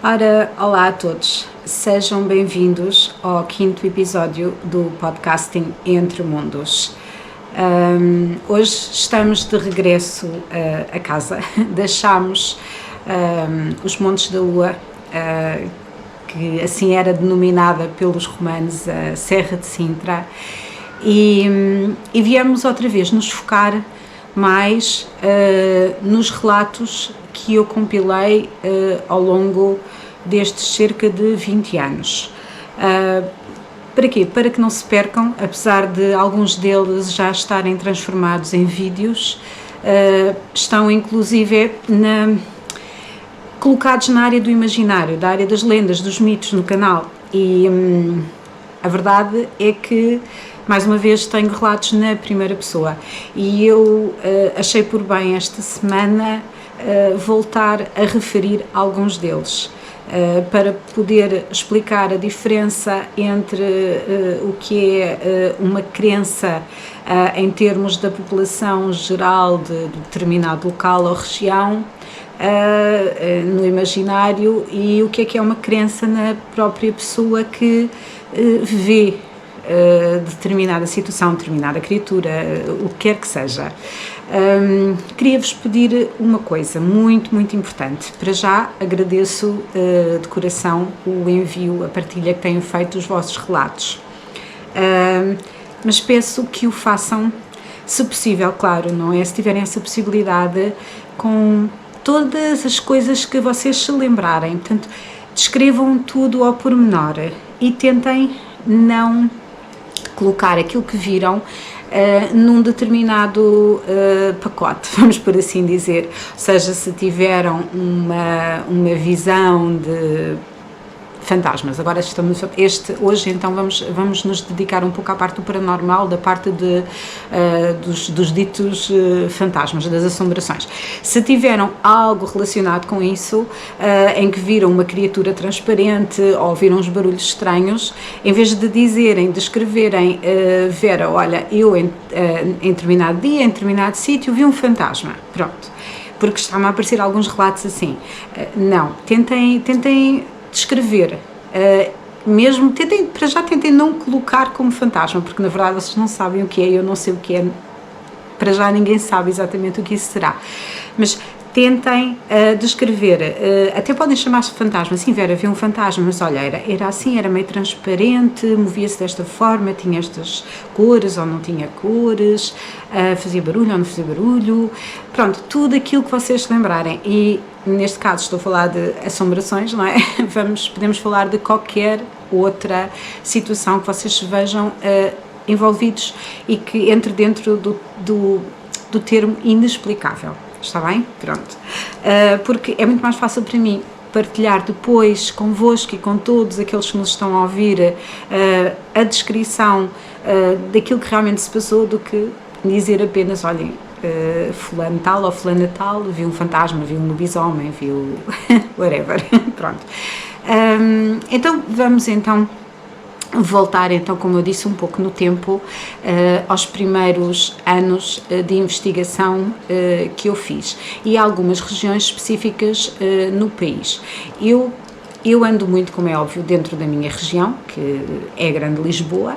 Ora, olá a todos, sejam bem-vindos ao 5º episódio do podcasting Entre Mundos. Hoje estamos de regresso a casa, deixámos os Montes da Lua, que assim era denominada pelos romanos a Serra de Sintra, e viemos outra vez nos focar mais nos relatos que eu compilei ao longo destes cerca de 20 anos. Para quê? Para que não se percam, apesar de alguns deles já estarem transformados em vídeos, estão inclusive colocados na área do imaginário, da área das lendas, dos mitos no canal, e a verdade é que, mais uma vez, tenho relatos na primeira pessoa, e eu achei por bem esta semana voltar a referir alguns deles, para poder explicar a diferença entre o que é uma crença em termos da população geral de determinado local ou região, no imaginário, e o que é uma crença na própria pessoa que vê determinada situação, determinada criatura, o que quer que seja. Queria-vos pedir uma coisa muito, muito importante. Para já agradeço de coração o envio, a partilha que têm feito dos vossos relatos, mas peço que o façam, se possível, claro, não é? Se tiverem essa possibilidade, com todas as coisas que vocês se lembrarem. Portanto, descrevam tudo ao pormenor e tentem não colocar aquilo que viram num determinado pacote, vamos por assim dizer. Ou seja, se tiveram uma visão de fantasmas, agora hoje então vamos nos dedicar um pouco à parte do paranormal, da parte dos ditos fantasmas, das assombrações. Se tiveram algo relacionado com isso, em que viram uma criatura transparente ou viram uns barulhos estranhos, em vez de escreverem, Vera, olha, eu em determinado dia, em determinado sítio, vi um fantasma, pronto, porque está-me a aparecer alguns relatos assim. Não, tentem descrever, mesmo, tentem não colocar como fantasma, porque na verdade vocês não sabem o que é, eu não sei o que é, para já ninguém sabe exatamente o que isso será, mas tentem descrever, até podem chamar-se fantasma. Sim, Vera, vi um fantasma, mas olha, era assim, era meio transparente, movia-se desta forma, tinha estas cores ou não tinha cores, fazia barulho ou não fazia barulho, pronto, tudo aquilo que vocês se lembrarem. E neste caso estou a falar de assombrações, não é? Podemos falar de qualquer outra situação que vocês se vejam envolvidos e que entre dentro do termo inexplicável. Está bem? Pronto. Porque é muito mais fácil para mim partilhar depois convosco e com todos aqueles que nos estão a ouvir a descrição daquilo que realmente se passou, do que dizer apenas, olhem, fulano tal ou fulana tal viu um fantasma, viu um lobisomem, viu whatever. Pronto. Então vamos voltar, como eu disse, um pouco no tempo, aos primeiros anos de investigação que eu fiz, e algumas regiões específicas no país. Eu ando muito, como é óbvio, dentro da minha região, que é a Grande Lisboa,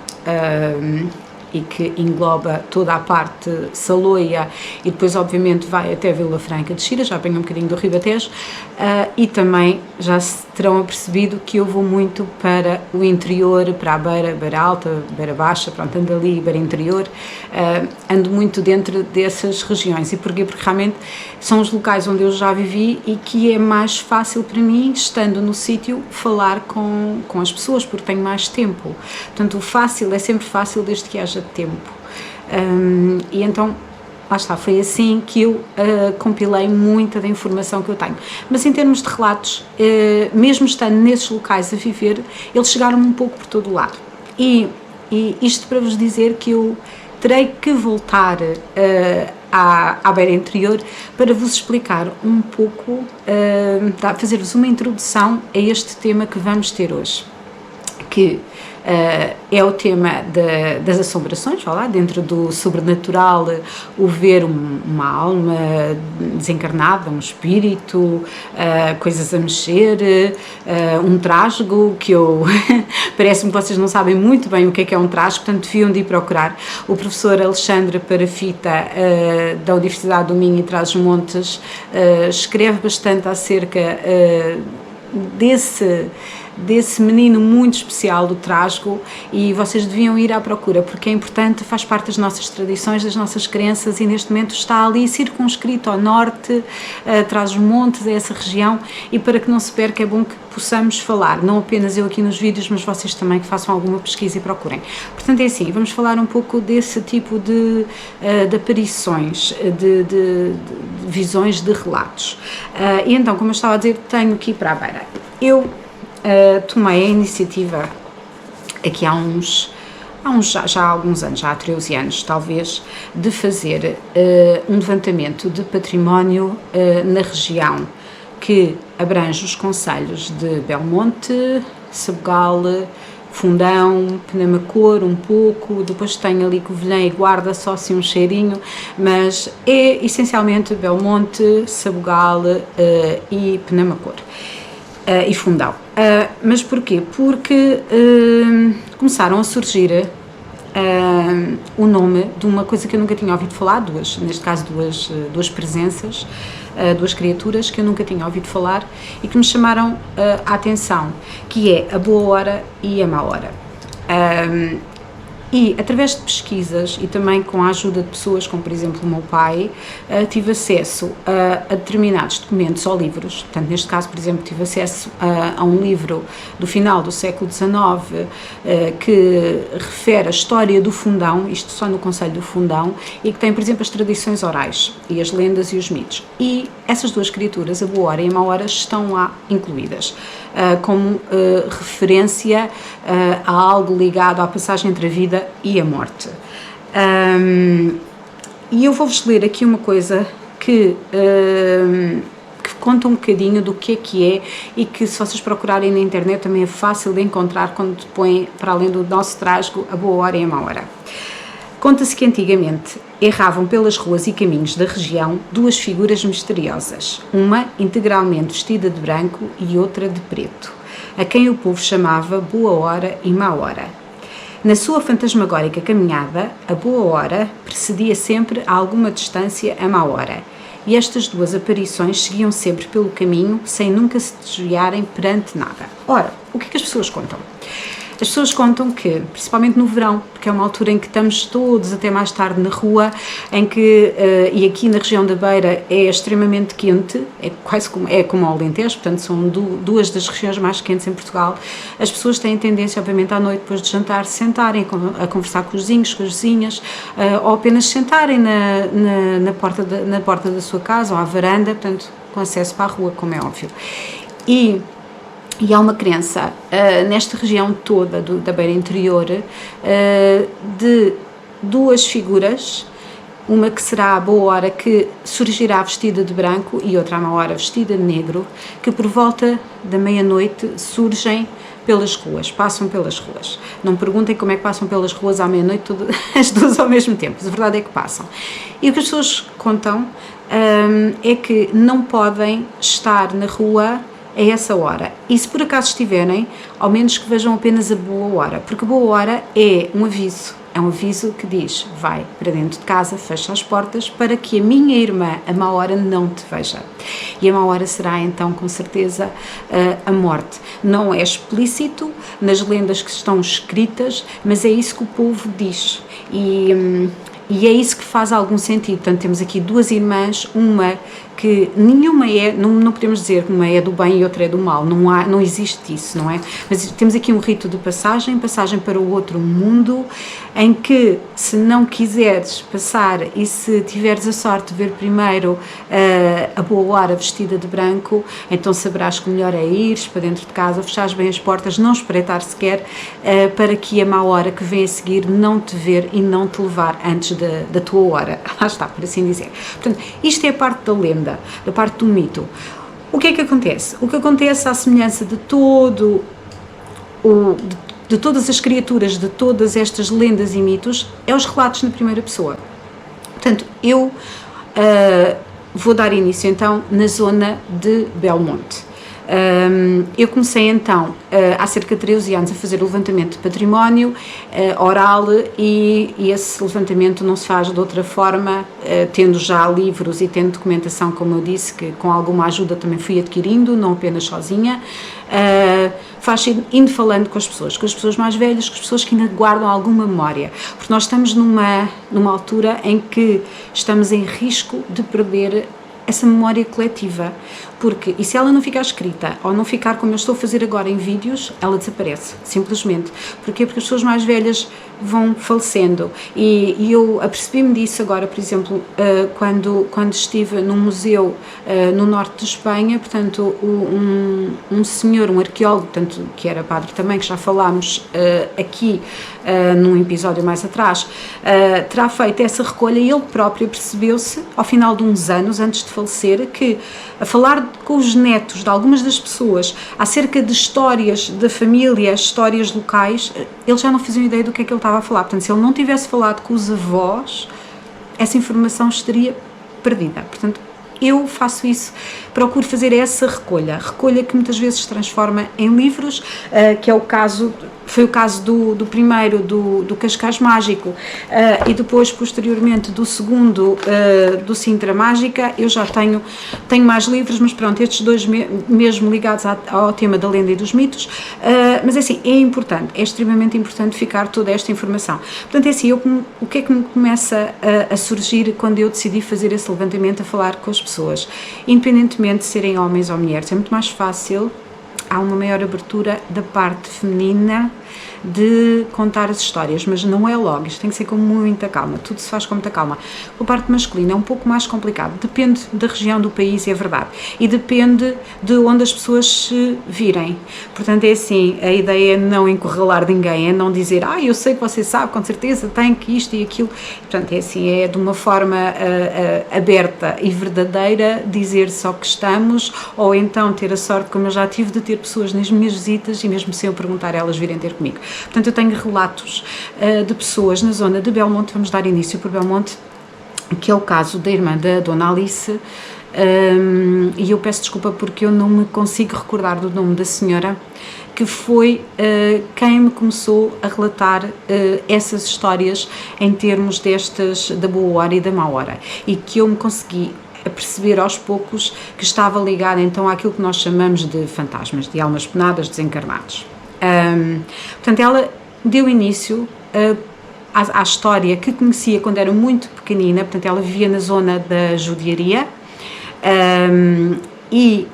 e que engloba toda a parte Saloia, e depois obviamente vai até Vila Franca de Xira, já apanha um bocadinho do Ribatejo, e também já se terão apercebido que eu vou muito para o interior, para a Beira Alta, Beira Baixa, pronto, ando ali, Beira Interior, ando muito dentro dessas regiões. E porquê? Porque realmente são os locais onde eu já vivi e que é mais fácil para mim, estando no sítio, falar com as pessoas, porque tenho mais tempo. Portanto, o fácil é sempre fácil desde que haja tempo. E então, lá está, foi assim que eu compilei muita da informação que eu tenho. Mas em termos de relatos, mesmo estando nesses locais a viver, eles chegaram-me um pouco por todo o lado. E isto para vos dizer que eu terei que voltar à Beira Interior para vos explicar um pouco, fazer-vos uma introdução a este tema que vamos ter hoje, que é o tema das assombrações, lá dentro do sobrenatural, o ver uma alma desencarnada, um espírito, coisas a mexer, um trasgo, que eu parece-me que vocês não sabem muito bem o que é um trasgo, portanto deviam de ir procurar. O professor Alexandre Parafita, da Universidade do Minho e Trás-os-Montes, escreve bastante acerca desse menino muito especial, do trasgo, e vocês deviam ir à procura, porque é importante, faz parte das nossas tradições, das nossas crenças, e neste momento está ali circunscrito ao norte, Trás-os-Montes, essa região, e para que não se perca é bom que possamos falar, não apenas eu aqui nos vídeos, mas vocês também que façam alguma pesquisa e procurem. Portanto é assim, vamos falar um pouco desse tipo de aparições, de visões, de relatos. E então, como eu estava a dizer, tenho aqui para a beira. Eu tomei a iniciativa aqui já há alguns anos, já há 13 anos talvez, de fazer um levantamento de património na região que abrange os concelhos de Belmonte, Sabugal, Fundão, Penamacor um pouco, depois tem ali Covilhã e Guarda, só assim um cheirinho, mas é essencialmente Belmonte, Sabugal e Penamacor. E Fundão. Mas porquê? Porque começaram a surgir o nome de uma coisa que eu nunca tinha ouvido falar, neste caso duas presenças, duas criaturas que eu nunca tinha ouvido falar e que me chamaram a atenção, que é a boa hora e a má hora. E através de pesquisas e também com a ajuda de pessoas como, por exemplo, o meu pai, tive acesso a determinados documentos ou livros. Portanto, neste caso, por exemplo, tive acesso a um livro do final do século XIX que refere a história do Fundão, isto só no concelho do Fundão, e que tem, por exemplo, as tradições orais e as lendas e os mitos. E essas duas criaturas, a boa hora e a má hora, estão lá incluídas como referência a algo ligado à passagem entre a vida e a morte. E eu vou-vos ler aqui uma coisa que conta um bocadinho do que é e que, se vocês procurarem na internet, também é fácil de encontrar quando põem, para além do nosso trasgo, a boa hora e a má hora. Conta-se que antigamente erravam pelas ruas e caminhos da região duas figuras misteriosas, uma integralmente vestida de branco e outra de preto, a quem o povo chamava Boa Hora e Má Hora. Na sua fantasmagórica caminhada, a boa hora precedia sempre a alguma distância a má hora, e estas duas aparições seguiam sempre pelo caminho sem nunca se desviarem perante nada. Ora, o que é que as pessoas contam? As pessoas contam que, principalmente no verão, porque é uma altura em que estamos todos até mais tarde na rua, em que, e aqui na região da Beira é extremamente quente, é quase como o Alentejo, portanto são duas das regiões mais quentes em Portugal, as pessoas têm tendência, obviamente, à noite, depois de jantar, sentarem a conversar com os vizinhos, com as vizinhas, ou apenas sentarem na porta da sua casa ou à varanda, portanto, com acesso para a rua, como é óbvio. E há uma crença nesta região toda da Beira Interior de duas figuras, uma que será a boa hora, que surgirá vestida de branco, e outra a má hora vestida de negro, que por volta da meia-noite surgem pelas ruas, passam pelas ruas. Não me perguntem como é que passam pelas ruas à meia-noite, as duas ao mesmo tempo, a verdade é que passam. E o que as pessoas contam é que não podem estar na rua a essa hora, e se por acaso estiverem, ao menos que vejam apenas a boa hora, porque a boa hora é um aviso que diz: vai para dentro de casa, fecha as portas para que a minha irmã, a má hora, não te veja. E a má hora será então com certeza a morte. Não é explícito nas lendas que estão escritas, mas é isso que o povo diz, e é isso que faz algum sentido. Portanto, temos aqui duas irmãs, uma que nenhuma não podemos dizer que uma é do bem e outra é do mal, não existe isso, não é? Mas temos aqui um rito de passagem para o outro mundo, em que, se não quiseres passar e se tiveres a sorte de ver primeiro a boa hora vestida de branco, então saberás que o melhor é ires para dentro de casa, fechares bem as portas, não espreitar sequer, para que a má hora que vem a seguir não te ver e não te levar antes da tua hora. Lá está, por assim dizer. Portanto, isto é a parte da lenda, da parte do mito. O que é que acontece? O que acontece, à semelhança de de todas as criaturas, de todas estas lendas e mitos, é os relatos na primeira pessoa. Portanto, eu vou dar início então na zona de Belmonte. Eu comecei então há cerca de 13 anos a fazer o levantamento de património oral, e esse levantamento não se faz de outra forma, tendo já livros e tendo documentação, como eu disse, que com alguma ajuda também fui adquirindo, não apenas sozinha. Faz indo falando com as pessoas mais velhas, com as pessoas que ainda guardam alguma memória, porque nós estamos numa altura em que estamos em risco de perder essa memória coletiva, e se ela não ficar escrita, ou não ficar como eu estou a fazer agora em vídeos, ela desaparece, simplesmente. Porquê? Porque as pessoas mais velhas vão falecendo, e eu apercebi-me disso agora, por exemplo, quando estive num museu no norte de Espanha, portanto, um senhor, um arqueólogo, portanto, que era padre também, que já falámos aqui num episódio mais atrás, terá feito essa recolha, e ele próprio percebeu-se, ao final de uns anos, antes de falecer, que a falar com os netos de algumas das pessoas acerca de histórias da família, histórias locais, eles já não faziam ideia do que é que ele estava a falar. Portanto, se ele não tivesse falado com os avós, essa informação estaria perdida. Portanto, eu faço isso, procuro fazer essa recolha que muitas vezes se transforma em livros, que é foi o caso do primeiro, do Cascais Mágico, e depois, posteriormente, do segundo, do Sintra Mágica. Eu já tenho mais livros, mas pronto, estes dois mesmo ligados ao tema da lenda e dos mitos, mas assim, é extremamente importante ficar toda esta informação. Portanto, é assim, o que é que me começa a surgir quando eu decidi fazer esse levantamento, a falar com as pessoas, independentemente de serem homens ou mulheres? É muito mais fácil, há uma maior abertura da parte feminina de contar as histórias, mas não é logo, isto tem que ser com muita calma, tudo se faz com muita calma. A parte masculina é um pouco mais complicado, depende da região do país, é verdade, e depende de onde as pessoas se virem. Portanto, é assim, a ideia é não encurralar ninguém, é não dizer, eu sei que você sabe, com certeza tem que isto e aquilo. Portanto, é assim, é de uma forma aberta e verdadeira dizer só que estamos, ou então ter a sorte, como eu já tive, de ter pessoas nas minhas visitas, e mesmo sem eu perguntar, elas virem ter comigo. Portanto, eu tenho relatos de pessoas na zona de Belmonte. Vamos dar início por Belmonte, que é o caso da irmã da Dona Alice, e eu peço desculpa porque eu não me consigo recordar do nome da senhora, que foi quem me começou a relatar essas histórias em termos da boa hora e da má hora, e que eu me consegui a perceber aos poucos que estava ligada então àquilo que nós chamamos de fantasmas, de almas penadas, desencarnados. Portanto, ela deu início à história que conhecia quando era muito pequenina. Portanto, ela vivia na zona da judiaria, e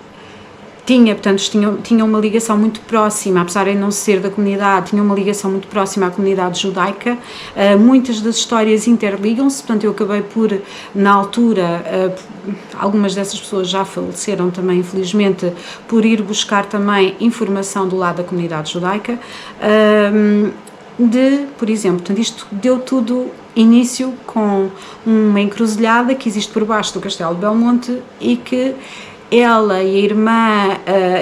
tinha uma ligação muito próxima, apesar de não ser da comunidade, tinha uma ligação muito próxima à comunidade judaica. Muitas das histórias interligam-se, portanto eu acabei por, na altura, algumas dessas pessoas já faleceram também, infelizmente, por ir buscar também informação do lado da comunidade judaica, por exemplo, portanto isto deu tudo início com uma encruzilhada que existe por baixo do Castelo de Belmonte, e que ela e a irmã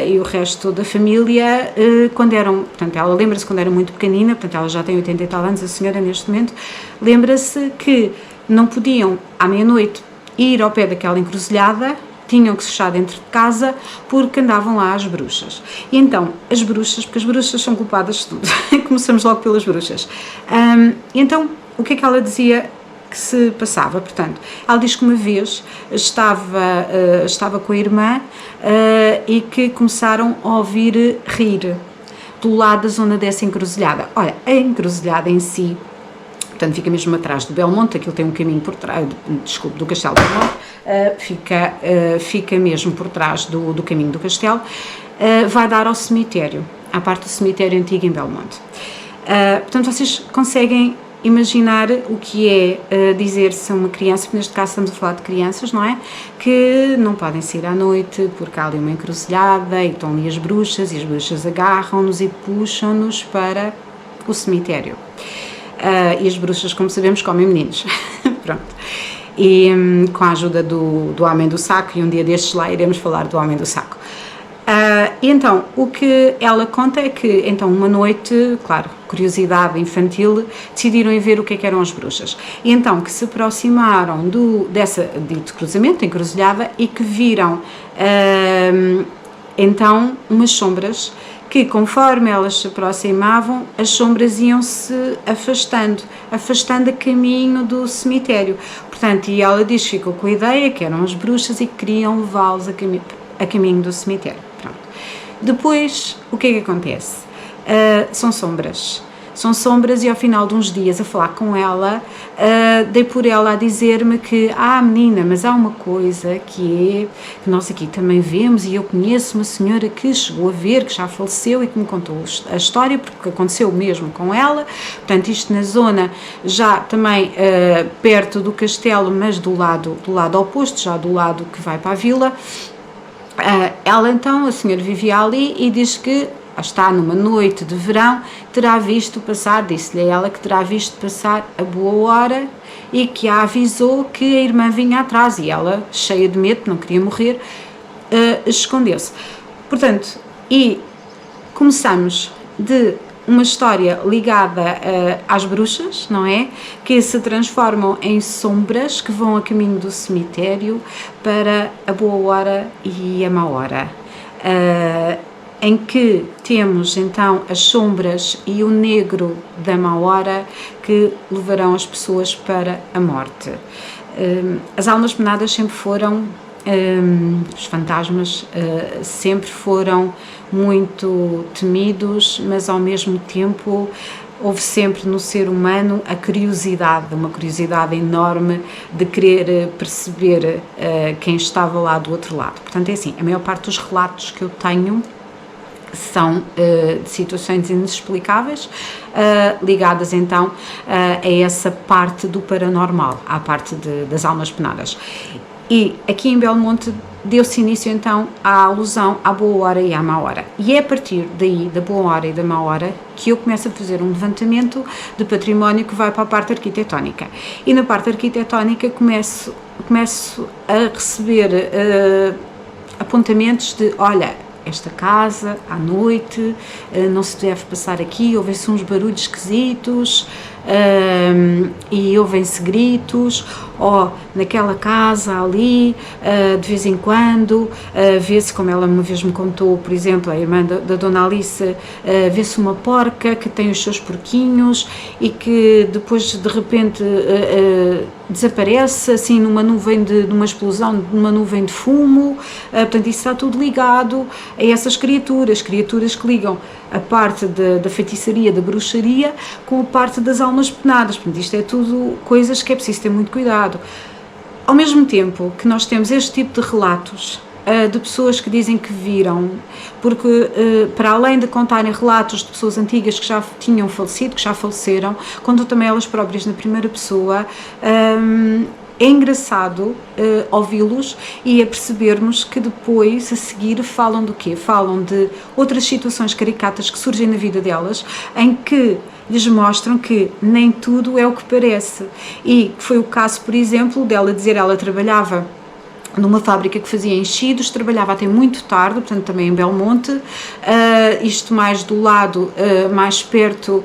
e o resto da família, portanto, ela lembra-se quando era muito pequenina, portanto, ela já tem 80 e tal anos, a senhora neste momento, lembra-se que não podiam, à meia-noite, ir ao pé daquela encruzilhada, tinham que se fechar dentro de casa, porque andavam lá as bruxas. E então, porque as bruxas são culpadas de tudo, começamos logo pelas bruxas. Então, o que é que ela dizia que se passava? Portanto, ela diz que uma vez estava com a irmã e que começaram a ouvir rir do lado da zona dessa encruzilhada. Olha, a encruzilhada em si, portanto, fica mesmo atrás do Belmonte, aquilo tem um caminho por trás, do Castelo de Belmonte, fica mesmo por trás do caminho do castelo, vai dar ao cemitério, à parte do cemitério antigo em Belmonte. Portanto, vocês conseguem imaginar o que é dizer-se a uma criança, porque neste caso estamos a falar de crianças, não é? Que não podem sair à noite porque há ali uma encruzilhada e estão ali as bruxas, e as bruxas agarram-nos e puxam-nos para o cemitério. E as bruxas, como sabemos, comem meninos. Pronto. E com a ajuda do Homem do Saco, e um dia destes lá iremos falar do Homem do Saco. E então, o que ela conta é que, então, uma noite, claro, curiosidade infantil, decidiram ir ver o que eram as bruxas. E então, que se aproximaram dessa dito cruzamento, encruzilhada, e que viram, então, umas sombras que, conforme elas se aproximavam, as sombras iam-se afastando a caminho do cemitério. Portanto, e ela diz que ficou com a ideia que eram as bruxas e que queriam levá-los a caminho do cemitério. Pronto. Depois, o que é que acontece? São sombras e ao final de uns dias a falar com ela, dei por ela a dizer-me que, menina, mas há uma coisa que nós aqui também vemos, e eu conheço uma senhora que chegou a ver, que já faleceu e que me contou a história, porque aconteceu mesmo com ela, portanto isto na zona já também perto do castelo, mas do lado oposto, já do lado que vai para a vila. Ela então, a senhora vivia ali e diz que está numa noite de verão, terá visto passar, disse-lhe a ela que terá visto passar a boa hora e que a avisou que a irmã vinha atrás e ela, cheia de medo, não queria morrer, escondeu-se. Portanto, e começamos de uma história ligada às bruxas, não é? Que se transformam em sombras que vão a caminho do cemitério para a boa hora e a má hora. Em que temos então as sombras e o negro da má hora que levarão as pessoas para a morte. As almas penadas sempre foram, os fantasmas sempre foram muito temidos, mas ao mesmo tempo houve sempre no ser humano uma curiosidade enorme de querer perceber quem estava lá do outro lado. Portanto, é assim, a maior parte dos relatos que eu tenho são de situações inexplicáveis, ligadas então a essa parte do paranormal, à parte das almas penadas. E aqui em Belmonte deu-se início então à alusão à boa hora e à má hora. E é a partir daí, da boa hora e da má hora, que eu começo a fazer um levantamento de património que vai para a parte arquitetónica. E na parte arquitetónica começo a receber apontamentos de, olha, esta casa, à noite, não se deve passar aqui, ouvem-se uns barulhos esquisitos, e ouvem-se gritos, ou naquela casa ali, de vez em quando, vê-se, como ela uma vez me contou, por exemplo, a irmã da Dona Alice, vê-se uma porca que tem os seus porquinhos e que depois de repente desaparece assim numa explosão, numa nuvem de fumo. Portanto, isso está tudo ligado a essas criaturas que ligam a parte da feitiçaria, da bruxaria, com a parte das almas penadas. Portanto, isto é tudo coisas que é preciso ter muito cuidado. Ao mesmo tempo que nós temos este tipo de relatos de pessoas que dizem que viram, porque para além de contarem relatos de pessoas antigas que já tinham falecido, que já faleceram, contam também elas próprias na primeira pessoa. É engraçado ouvi-los e a percebermos que depois, a seguir, falam do quê? Falam de outras situações caricatas que surgem na vida delas, em que lhes mostram que nem tudo é o que parece. E foi o caso, por exemplo, dela dizer, ela trabalhava numa fábrica que fazia enchidos, trabalhava até muito tarde, portanto também em Belmonte, isto mais do lado, mais perto,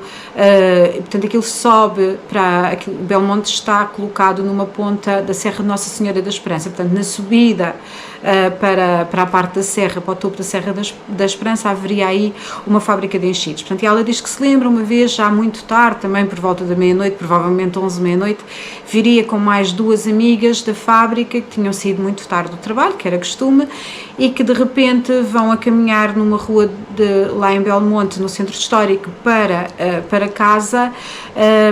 portanto aquilo sobe para, Belmonte está colocado numa ponta da Serra de Nossa Senhora da Esperança, portanto na subida para a parte da serra, para o topo da Serra da Esperança, haveria aí uma fábrica de enchidos. Portanto, ela diz que se lembra uma vez, já muito tarde, também por volta da meia-noite, provavelmente 11, meia-noite, viria com mais duas amigas da fábrica que tinham saído muito tarde do trabalho, que era costume, e que de repente vão a caminhar numa rua lá em Belmonte, no centro histórico, para casa.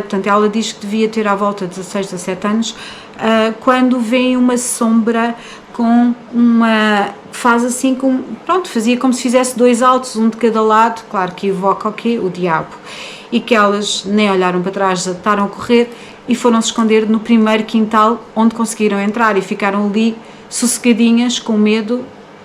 Portanto, ela diz que devia ter à volta de 16, 17 anos, quando vem uma sombra com faz assim, fazia como se fizesse dois altos, um de cada lado, claro que evoca o quê? O diabo. E que elas nem olharam para trás, desataram a correr e foram se esconder no primeiro quintal onde conseguiram entrar e ficaram ali sossegadinhas, com medo,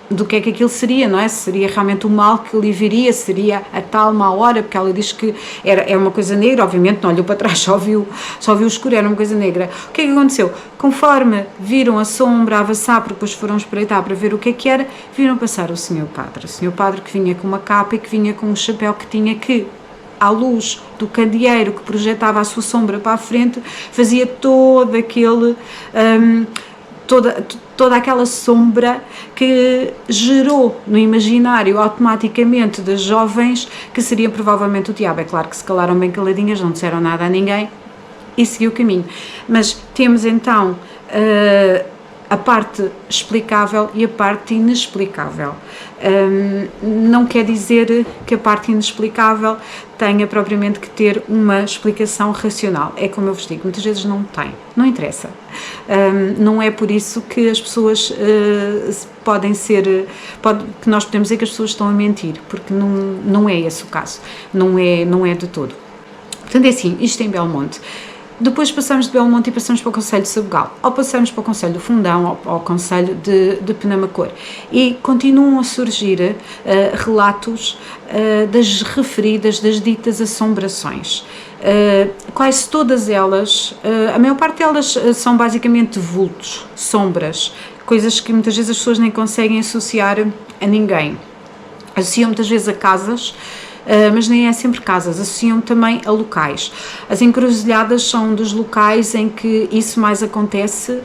do que é que aquilo seria, não é? Se seria realmente o mal que lhe viria, seria a tal má hora, porque ela diz que é uma coisa negra, obviamente não olhou para trás, só viu o escuro, era uma coisa negra. O que é que aconteceu? Conforme viram a sombra avançar, porque depois foram espreitar para ver o que era, viram passar o Senhor Padre que vinha com uma capa e que vinha com um chapéu que tinha que, à luz do candeeiro que projetava a sua sombra para a frente, fazia todo aquele... toda aquela sombra que gerou no imaginário automaticamente das jovens que seria provavelmente o diabo. É claro que se calaram bem caladinhas, não disseram nada a ninguém e seguiu o caminho. Mas temos então a parte explicável e a parte inexplicável. Não quer dizer que a parte inexplicável tenha propriamente que ter uma explicação racional. É como eu vos digo, muitas vezes não tem, não interessa. Não é por isso que as pessoas que nós podemos dizer que as pessoas estão a mentir, porque não é esse o caso, não é de todo. Portanto é assim, isto em Belmonte. Depois passamos de Belmonte e passamos para o Concelho de Sabugal, ou passamos para o Concelho do Fundão, ou o Concelho de Penamacor, e continuam a surgir relatos das referidas, das ditas assombrações. Quase todas elas, a maior parte delas são basicamente vultos, sombras, coisas que muitas vezes as pessoas nem conseguem associar a ninguém. Associam muitas vezes a casas, mas nem é sempre casas, associam também a locais. As encruzilhadas são dos locais em que isso mais acontece,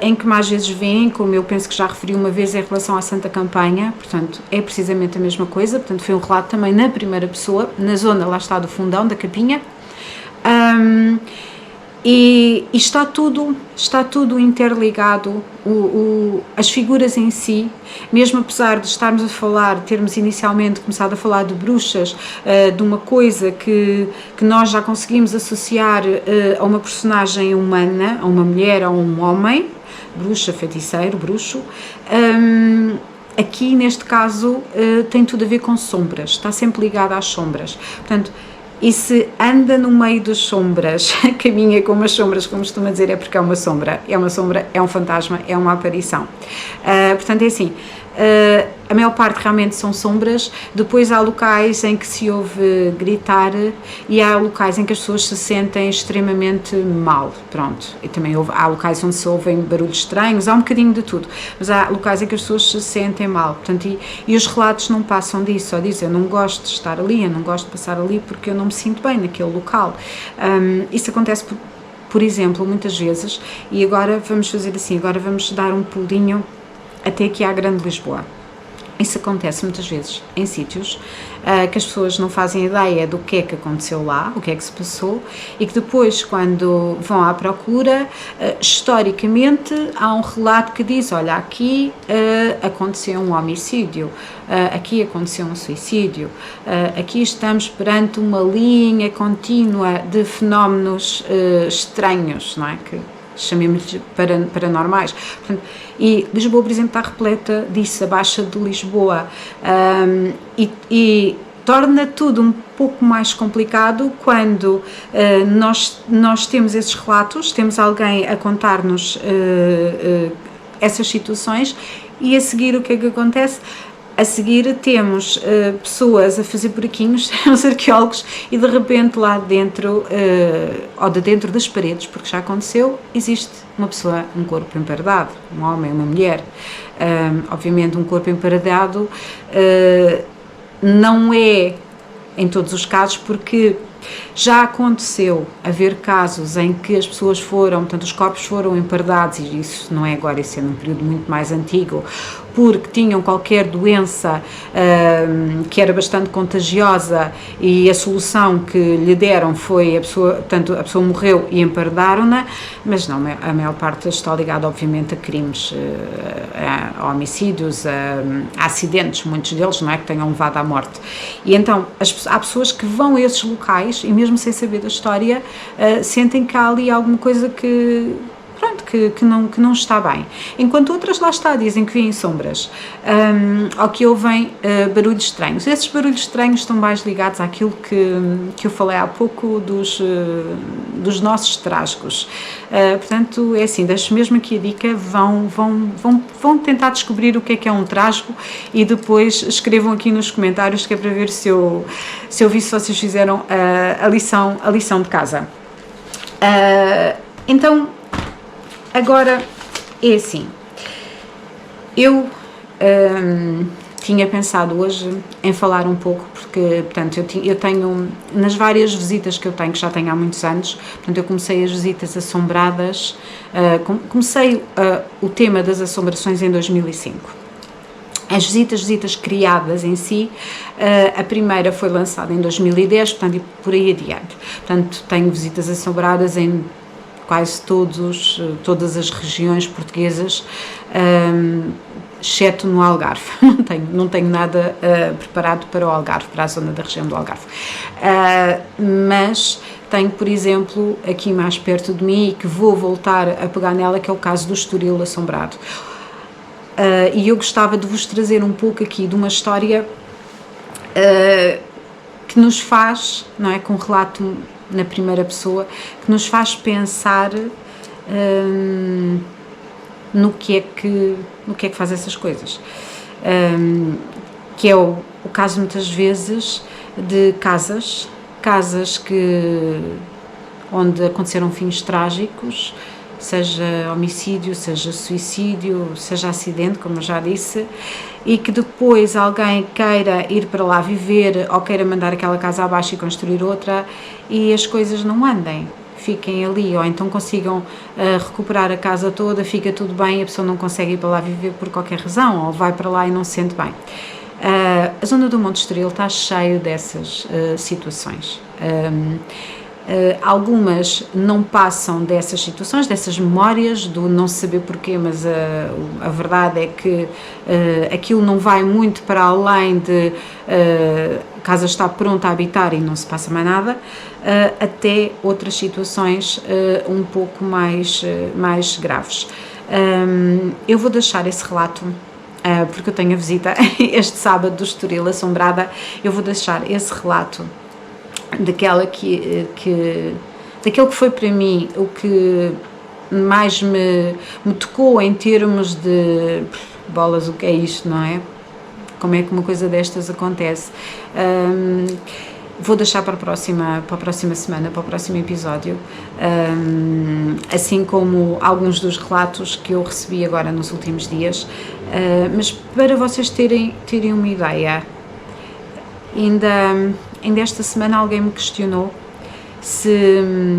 em que mais vezes vêm, como eu penso que já referi uma vez em relação à Santa Campanha, portanto é precisamente a mesma coisa, portanto foi um relato também na primeira pessoa, na zona, lá está, do Fundão, da Capinha. E está tudo interligado, as figuras em si, mesmo apesar de estarmos a falar, termos inicialmente começado a falar de bruxas, de uma coisa que nós já conseguimos associar a uma personagem humana, a uma mulher, a um homem, bruxa, feiticeiro, bruxo, aqui neste caso tem tudo a ver com sombras, está sempre ligado às sombras, portanto. E se anda no meio das sombras, caminha com umas sombras, como costuma dizer, é porque é uma sombra, é um fantasma, é uma aparição. Portanto, é assim, a maior parte realmente são sombras, depois há locais em que se ouve gritar e há locais em que as pessoas se sentem extremamente mal, pronto. E também há locais onde se ouvem barulhos estranhos, há um bocadinho de tudo, mas há locais em que as pessoas se sentem mal, portanto, e os relatos não passam disso, só dizem, eu não gosto de estar ali, eu não gosto de passar ali porque eu não me sinto bem naquele local. Isso acontece por exemplo, muitas vezes, e agora vamos fazer assim, agora vamos dar um pulinho até aqui à Grande Lisboa. Isso acontece muitas vezes em sítios que as pessoas não fazem ideia do que é que aconteceu lá, o que é que se passou, e que depois, quando vão à procura, historicamente há um relato que diz, olha, aqui aconteceu um homicídio, aqui aconteceu um suicídio, aqui estamos perante uma linha contínua de fenómenos estranhos, não é? Que chamemos-lhe paranormais. Portanto, e Lisboa, por exemplo, está repleta disso, a Baixa de Lisboa, e torna tudo um pouco mais complicado quando nós temos esses relatos, temos alguém a contar-nos essas situações, e a seguir o que é que acontece? A seguir temos pessoas a fazer buraquinhos, os arqueólogos, e de repente lá dentro, ou de dentro das paredes, porque já aconteceu, existe uma pessoa, um corpo emparedado, um homem, uma mulher. Obviamente um corpo emparedado não é em todos os casos, porque já aconteceu haver casos em que as pessoas foram, portanto os corpos foram emparedados, e isso não é agora, isso é num período muito mais antigo, porque tinham qualquer doença que era bastante contagiosa, e a solução que lhe deram foi a pessoa morreu e emparedaram-na, mas não, a maior parte está ligada obviamente a crimes, a homicídios, a acidentes, muitos deles, não é, que tenham levado à morte. E então há pessoas que vão a esses locais e mesmo sem saber da história sentem que há ali alguma coisa que pronto, que não está bem. Enquanto outras, lá está, dizem que veem sombras, ou que ouvem barulhos estranhos. Esses barulhos estranhos estão mais ligados àquilo que eu falei há pouco dos nossos trasgos. Portanto, é assim, deixo mesmo aqui a dica, vão tentar descobrir o que é um trasgo e depois escrevam aqui nos comentários, que é para ver se eu vi se vocês fizeram a lição de casa. Então, agora é assim, eu tinha pensado hoje em falar um pouco, porque, portanto, eu tenho, nas várias visitas que eu tenho, que já tenho há muitos anos, portanto, eu comecei as visitas assombradas, comecei o tema das assombrações em 2005. As visitas criadas em si, a primeira foi lançada em 2010, portanto, e por aí adiante. Portanto, tenho visitas assombradas em quase todas as regiões portuguesas, exceto no Algarve. Não tenho nada preparado para o Algarve, para a zona da região do Algarve. Mas tenho, por exemplo, aqui mais perto de mim, e que vou voltar a pegar nela, que é o caso do Estoril Assombrado. E eu gostava de vos trazer um pouco aqui de uma história que nos faz, não é, com um relato na primeira pessoa, que nos faz pensar no que é que faz essas coisas. Que é o caso, muitas vezes, de casas onde aconteceram fins trágicos, seja homicídio, seja suicídio, seja acidente, como eu já disse, e que depois alguém queira ir para lá viver ou queira mandar aquela casa abaixo e construir outra e as coisas não andem, fiquem ali, ou então consigam recuperar a casa toda, fica tudo bem, a pessoa não consegue ir para lá viver por qualquer razão, ou vai para lá e não se sente bem. A zona do Monte Estoril está cheio dessas situações. Algumas não passam dessas situações, dessas memórias, do não saber porquê, mas a verdade é que aquilo não vai muito para além de a casa está pronta a habitar e não se passa mais nada, até outras situações um pouco mais graves. Eu vou deixar esse relato, porque eu tenho a visita este sábado do Estoril Assombrada, eu vou deixar esse relato daquele que foi para mim o que mais me tocou em termos de bolas, o que é isto, não é? Como é que uma coisa destas acontece? Vou deixar para a próxima semana, para o próximo episódio, assim como alguns dos relatos que eu recebi agora nos últimos dias, mas para vocês terem uma ideia, ainda esta semana alguém me questionou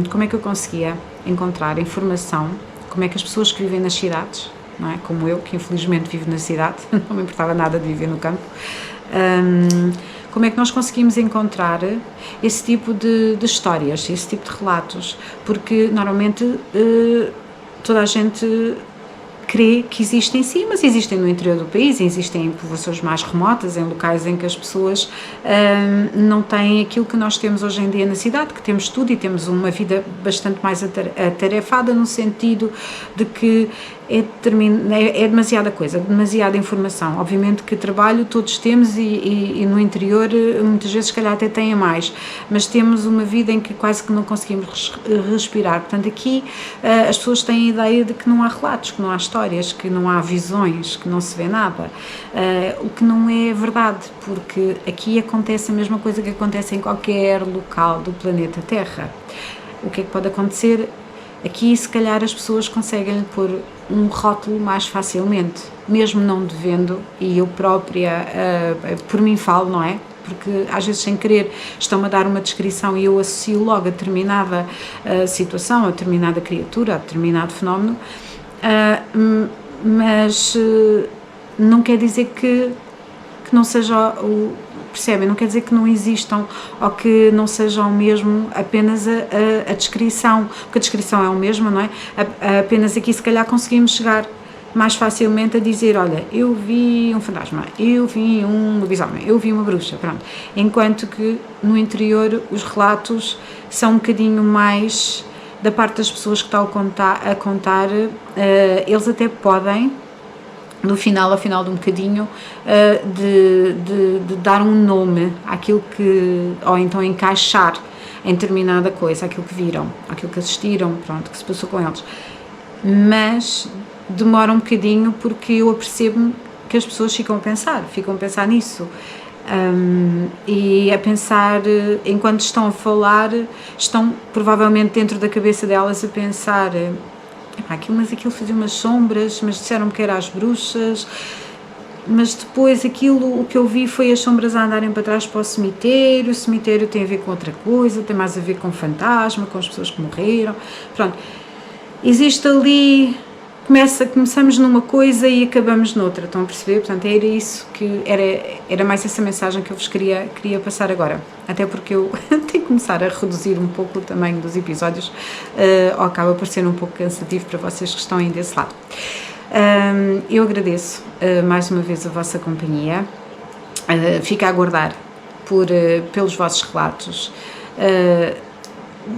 como é que eu conseguia encontrar informação, como é que as pessoas que vivem nas cidades, não é? Como eu, que infelizmente vivo na cidade, não me importava nada de viver no campo, como é que nós conseguimos encontrar esse tipo de histórias, esse tipo de relatos, porque normalmente toda a gente crê que existem sim, mas existem no interior do país, existem em povoações mais remotas, em locais em que as pessoas não têm aquilo que nós temos hoje em dia na cidade, que temos tudo e temos uma vida bastante mais atarefada, no sentido de que é demasiada coisa, demasiada informação. Obviamente que trabalho todos temos e no interior muitas vezes se calhar até têm mais, mas temos uma vida em que quase que não conseguimos respirar. Portanto, aqui as pessoas têm a ideia de que não há relatos, que não há histórias, que não há visões, que não se vê nada, o que não é verdade, porque aqui acontece a mesma coisa que acontece em qualquer local do planeta Terra. O que é que pode acontecer? Aqui, se calhar, as pessoas conseguem pôr um rótulo mais facilmente, mesmo não devendo, e eu própria, por mim falo, não é? Porque às vezes, sem querer, estão-me a dar uma descrição e eu associo logo a determinada situação, a determinada criatura, a determinado fenómeno, mas não quer dizer que não seja percebem? Não quer dizer que não existam ou que não sejam mesmo apenas a descrição, porque a descrição é o mesmo, não é? Apenas aqui se calhar conseguimos chegar mais facilmente a dizer, olha, eu vi um fantasma, eu vi um lobisomem, eu vi uma bruxa, pronto. Enquanto que no interior os relatos são um bocadinho mais da parte das pessoas que está a contar, eles até podem, no final, ao final de um bocadinho, de dar um nome àquilo que, ou então encaixar em determinada coisa, aquilo que viram, aquilo que assistiram, pronto, que se passou com eles. Mas demora um bocadinho, porque eu apercebo que as pessoas ficam a pensar nisso. E a pensar, enquanto estão a falar, estão provavelmente dentro da cabeça delas a pensar: mas aquilo fazia umas sombras, mas disseram-me que era as bruxas, mas depois o que eu vi foi as sombras a andarem para trás para o cemitério tem a ver com outra coisa, tem mais a ver com fantasma, com as pessoas que morreram, pronto, existe ali, começamos numa coisa e acabamos noutra, estão a perceber? Portanto, era isso que, era mais essa mensagem que eu vos queria passar agora, até porque eu tenho que começar a reduzir um pouco o tamanho dos episódios, ou acaba por ser um pouco cansativo para vocês que estão aí desse lado. Eu agradeço mais uma vez a vossa companhia, fico a aguardar pelos vossos relatos.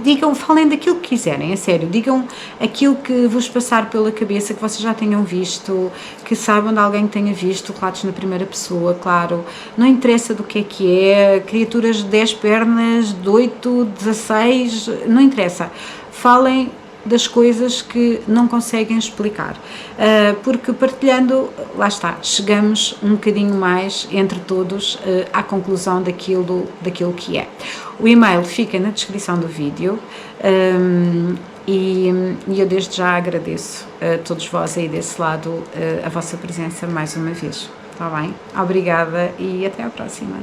Digam, falem daquilo que quiserem, a sério, digam aquilo que vos passar pela cabeça, que vocês já tenham visto, que saibam de alguém que tenha visto relatos na primeira pessoa, claro, não interessa do que é, criaturas de 10 pernas, de 8, 16, não interessa, falem das coisas que não conseguem explicar, porque partilhando, lá está, chegamos um bocadinho mais entre todos à conclusão daquilo que é. O e-mail fica na descrição do vídeo, e eu desde já agradeço a todos vós aí desse lado a vossa presença mais uma vez, está bem? Obrigada e até à próxima.